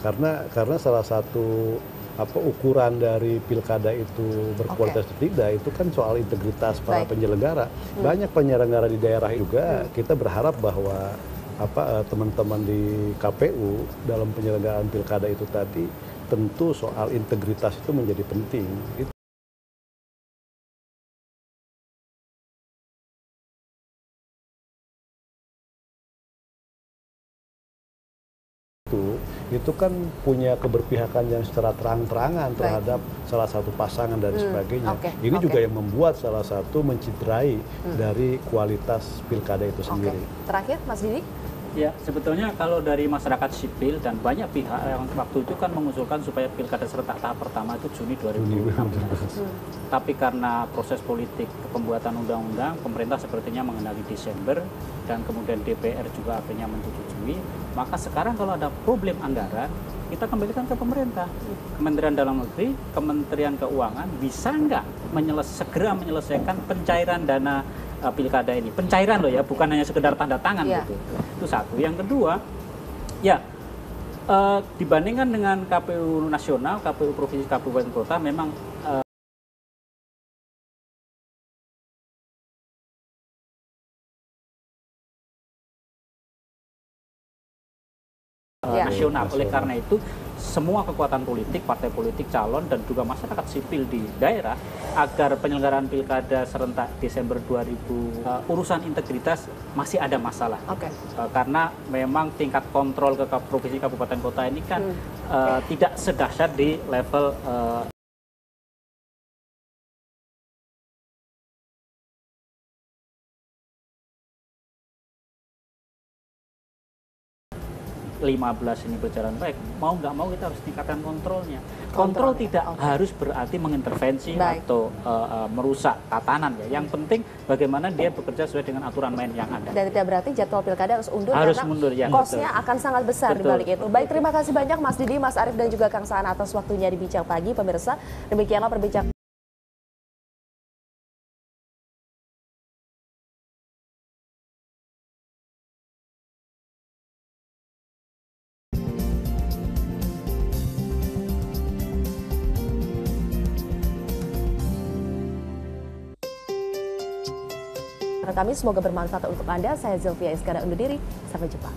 karena salah satu ukuran dari pilkada itu berkualitas atau tidak itu kan soal integritas para penyelenggara. Banyak penyelenggara di daerah juga kita berharap bahwa teman-teman di KPU dalam penyelenggaraan pilkada itu tadi tentu soal integritas itu menjadi penting. Itu kan punya keberpihakan yang secara terang-terangan terhadap salah satu pasangan dan sebagainya. Ini juga yang membuat salah satu menciderai dari kualitas pilkada itu sendiri. Terakhir, Mas Didi? Ya, sebetulnya kalau dari masyarakat sipil dan banyak pihak yang waktu itu kan mengusulkan supaya pilkada serentak tahap pertama itu Juni 2016. Tapi karena proses politik pembuatan undang-undang, pemerintah sepertinya mengenali Desember dan kemudian DPR juga akhirnya menyetujui. Maka sekarang kalau ada problem anggaran, kita kembalikan ke pemerintah. Kementerian Dalam Negeri, Kementerian Keuangan bisa nggak segera menyelesaikan pencairan dana pilkada ini. Pencairan loh ya, bukan hanya sekedar tanda tangan gitu. Itu satu. Yang kedua, ya dibandingkan dengan KPU nasional, KPU provinsi, kabupaten kota memang nasional. Oleh karena itu semua kekuatan politik, partai politik, calon dan juga masyarakat sipil di daerah agar penyelenggaraan pilkada serentak Desember 2000 urusan integritas masih ada masalah. Karena memang tingkat kontrol ke provinsi, kabupaten, kota ini kan tidak sedahsyat di level 15 ini berjalan baik, mau nggak mau kita harus tingkatkan kontrolnya. Kontrol tidak harus berarti mengintervensi atau merusak tatanan ya. Yang penting bagaimana dia bekerja sesuai dengan aturan main yang ada. Dan tidak berarti jadwal pilkada harus undur karena cost-nya akan sangat besar di balik itu. Baik, terima kasih banyak Mas Didi, Mas Arief dan juga Kang Saan atas waktunya di Bincang Pagi. Pemirsa, demikianlah perbincangan. Kami semoga bermanfaat untuk Anda. Saya Zilvia Iskandar undur diri. Sampai jumpa.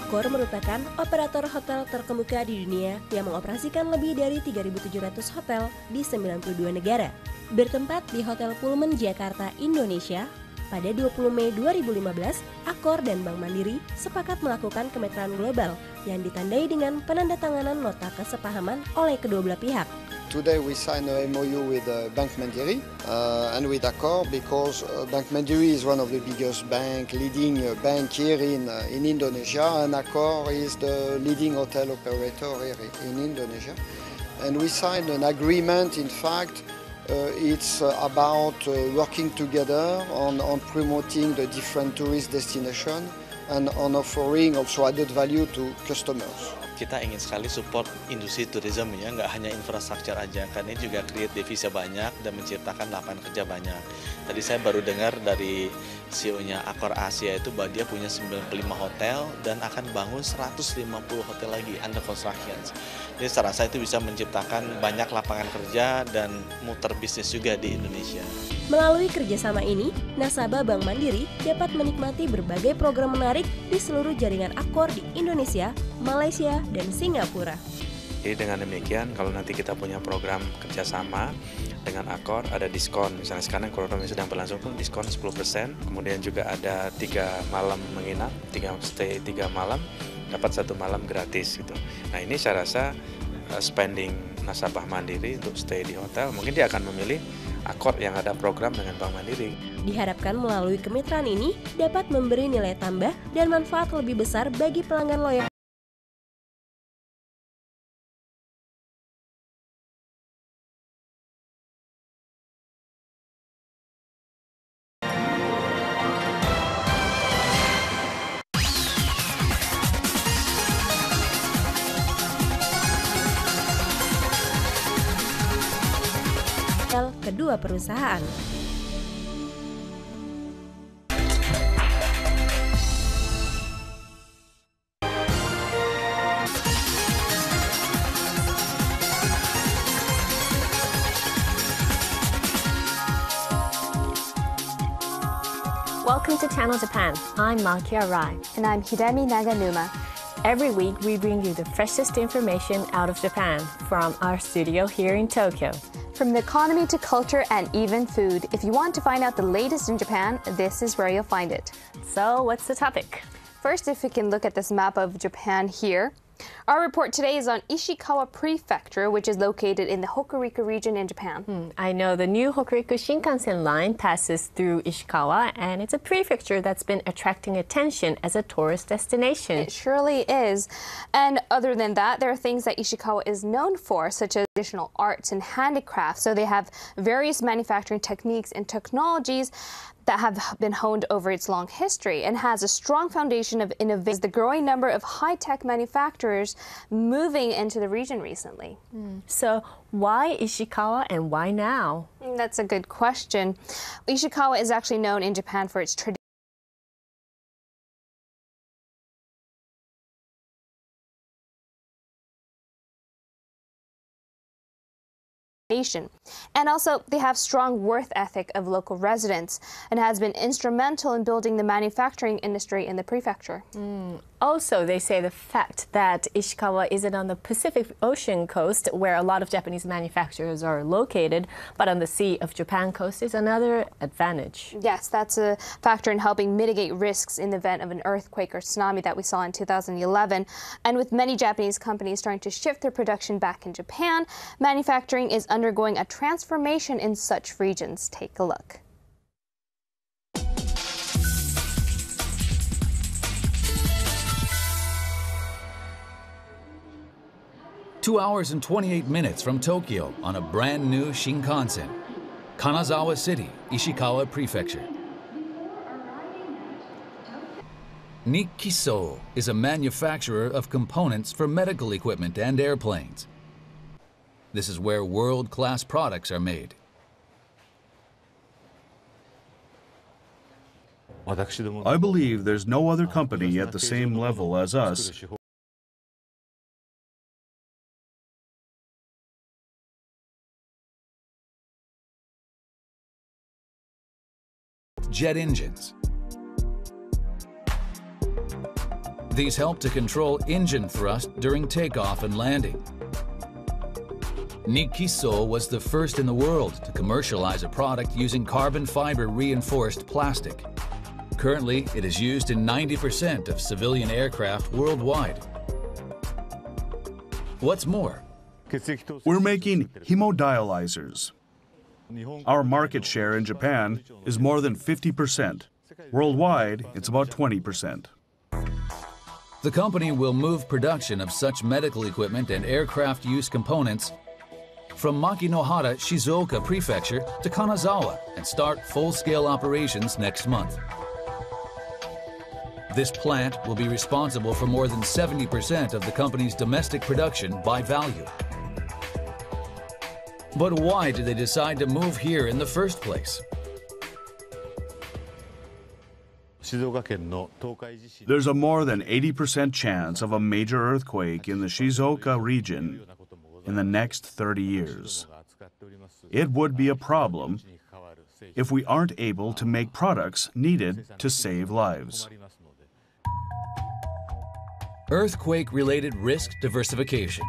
Accor merupakan operator hotel terkemuka di dunia yang mengoperasikan lebih dari 3.700 hotel di 92 negara. Bertempat di Hotel Pullman Jakarta, Indonesia, pada 20 Mei 2015, Accor dan Bank Mandiri sepakat melakukan kemitraan global yang ditandai dengan penandatanganan nota kesepahaman oleh kedua belah pihak. Today we signed a MOU with Bank Mandiri and with Accor because Bank Mandiri is one of the biggest leading bank here in Indonesia, and Accor is the leading hotel operator here in Indonesia. And we signed an agreement, in fact, it's about working together on promoting the different tourist destinations and on offering also added value to customers. Kita ingin sekali support industri tourism ya, nggak hanya infrastruktur aja, karena ini juga create devisa banyak dan menciptakan lapangan kerja banyak. Tadi saya baru dengar dari CEO-nya Accor Asia itu bahwa dia punya 95 hotel dan akan bangun 150 hotel lagi under construction. Jadi saya rasa itu bisa menciptakan banyak lapangan kerja dan muter bisnis juga di Indonesia. Melalui kerjasama ini, nasabah Bank Mandiri dapat menikmati berbagai program menarik di seluruh jaringan Accor di Indonesia, Malaysia, dan Singapura. Jadi dengan demikian, kalau nanti kita punya program kerjasama dengan Accor, ada diskon. Misalnya sekarang program yang sedang berlangsung pun diskon 10%. Kemudian juga ada 3 malam menginap, 3 malam, dapat 1 malam gratis gitu. Nah ini saya rasa spending nasabah Mandiri untuk stay di hotel, mungkin dia akan memilih Accor yang ada program dengan Bank Mandiri. Diharapkan melalui kemitraan ini dapat memberi nilai tambah dan manfaat lebih besar bagi pelanggan loyal. Kedua perusahaan. Welcome to Channel Japan. I'm Makia Rai. And I'm Hidemi Naganuma. Every week, we bring you the freshest information out of Japan from our studio here in Tokyo. From the economy to culture and even food, if you want to find out the latest in Japan, this is where you'll find it. So, what's the topic? First, if we can look at this map of Japan here. Our report today is on Ishikawa Prefecture, which is located in the Hokuriku region in Japan. I know the new Hokuriku Shinkansen line passes through Ishikawa, and it's a prefecture that's been attracting attention as a tourist destination. It surely is. And other than that, there are things that Ishikawa is known for, such as traditional arts and handicrafts. So they have various manufacturing techniques and technologies that have been honed over its long history and has a strong foundation of innovation. The growing number of high-tech manufacturers moving into the region recently. So why Ishikawa and why now? That's a good question. Ishikawa is actually known in Japan for its tradition. And also, they have strong work ethic of local residents and has been instrumental in building the manufacturing industry in the prefecture. Also, they say the fact that Ishikawa isn't on the Pacific Ocean coast, where a lot of Japanese manufacturers are located, but on the Sea of Japan coast is another advantage. Yes, that's a factor in helping mitigate risks in the event of an earthquake or tsunami that we saw in 2011. And with many Japanese companies starting to shift their production back in Japan, manufacturing is undergoing a transformation in such regions. Take a look. Two hours and 28 minutes from Tokyo on a brand new Shinkansen, Kanazawa City, Ishikawa Prefecture. Nikiso is a manufacturer of components for medical equipment and airplanes. This is where world-class products are made. I believe there's no other company at the same level as us jet engines. These help to control engine thrust during takeoff and landing. Nikiso was the first in the world to commercialize a product using carbon fiber reinforced plastic. Currently, it is used in 90% of civilian aircraft worldwide. What's more, we're making hemodialyzers. Our market share in Japan is more than 50%. Worldwide, it's about 20%. the company will move production of such medical equipment and aircraft use components from Makinohara, Shizuoka Prefecture to Kanazawa and start full-scale operations next month. This plant will be responsible for more than 70% of the company's domestic production by value. But why did they decide to move here in the first place? There's a more than 80% chance of a major earthquake in the Shizuoka region in the next 30 years. It would be a problem if we aren't able to make products needed to save lives. Earthquake-related risk diversification.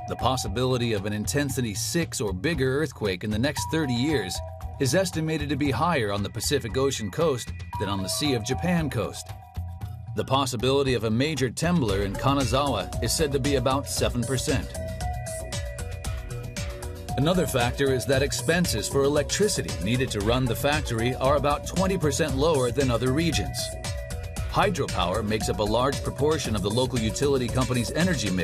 The possibility of an intensity 6 or bigger earthquake in the next 30 years is estimated to be higher on the Pacific Ocean coast than on the Sea of Japan coast. The possibility of a major trembler in Kanazawa is said to be about 7%. Another factor is that expenses for electricity needed to run the factory are about 20% lower than other regions. Hydropower makes up a large proportion of the local utility company's energy mix.